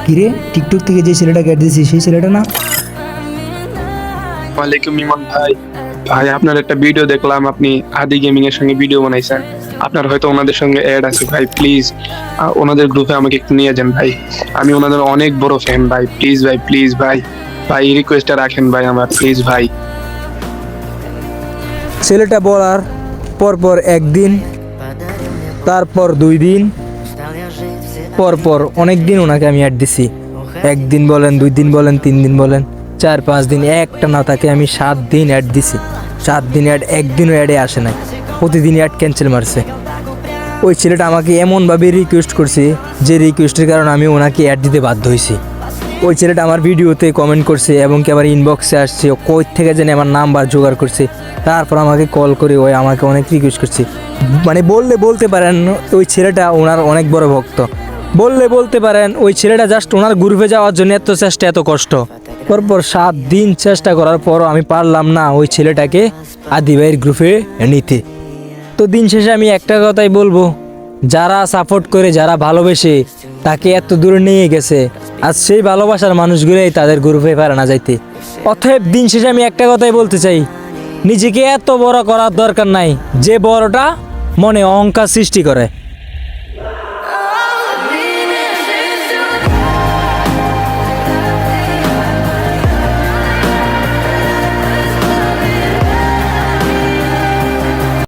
কিরে টিকটক থেকে যে ছেলেটাকে অ্যাড দিয়েছি সেই ছেলেটা না? ওয়ালাইকুম ইমন ভাই। ভাই আপনার একটা ভিডিও দেখলাম, আপনি আদি গেমিং এর সঙ্গে ভিডিও বানাইছেন। আপনার হয়তো ওনাদের সঙ্গে অ্যাড আছে ভাই, প্লিজ ওনাদের গ্রুপে আমাকে একটু নিয়ে যান ভাই। আমি ওনাদের অনেক বড় ফ্যান ভাই, প্লিজ ভাই, প্লিজ ভাই, ভাই রিকোয়েস্টটা রাখেন ভাই আমার, প্লিজ ভাই। ছেলেটা বলার পরপর একদিন, তারপর 2 দিন, পরপর অনেক দিন ওনাকে আমি অ্যাড দিছি। একদিন বলেন, 2 দিন বলেন, 3 দিন বলেন, 4-5 দিন, একটা না তাকে আমি 7 দিন অ্যাড দিছি। 7 দিন অ্যাড, একদিনও অ্যাডে আসে নাই, প্রতিদিন অ্যাড ক্যান্সেল মারছে। ওই ছেলেটা আমাকে এমনভাবে রিকোয়েস্ট করছে যে রিকোয়েস্টের কারণে আমি ওনাকে অ্যাড দিতে বাধ্য হয়েছি। ওই ছেলেটা আমার ভিডিওতে কমেন্ট করছে এবং কি আবার ইনবক্সে আসছে, ও কই থেকে যেন আমার নাম্বার জোগাড় করছে, তারপর আমাকে কল করে ওই আমাকে অনেক রিকোয়েস্ট করছে। মানে বলতে পারেন ওই ছেলেটা ওনার অনেক বড় ভক্ত। বলতে পারেন ওই ছেলেটা জাস্ট ওনার গ্রুপে যাওয়ার জন্য এত চেষ্টা, এত কষ্ট। পরপর 7 দিন চেষ্টা করার পরও আমি পারলাম না ওই ছেলেটাকে আদি ভাইয়ের গ্রুপে নিতে। তো দিন শেষে আমি একটা কথাই বলবো, যারা সাপোর্ট করে, যারা ভালোবেসে তাকে এত দূরে নিয়ে গেছে, আজ সেই ভালোবাসার মানুষগুলোই তাদের গ্রুপে পারে না যাইতে। অতএব দিন শেষে আমি একটা কথাই বলতে চাই, নিজেকে এত বড় করার দরকার নাই যে বড়টা মনে অহংকার সৃষ্টি করে।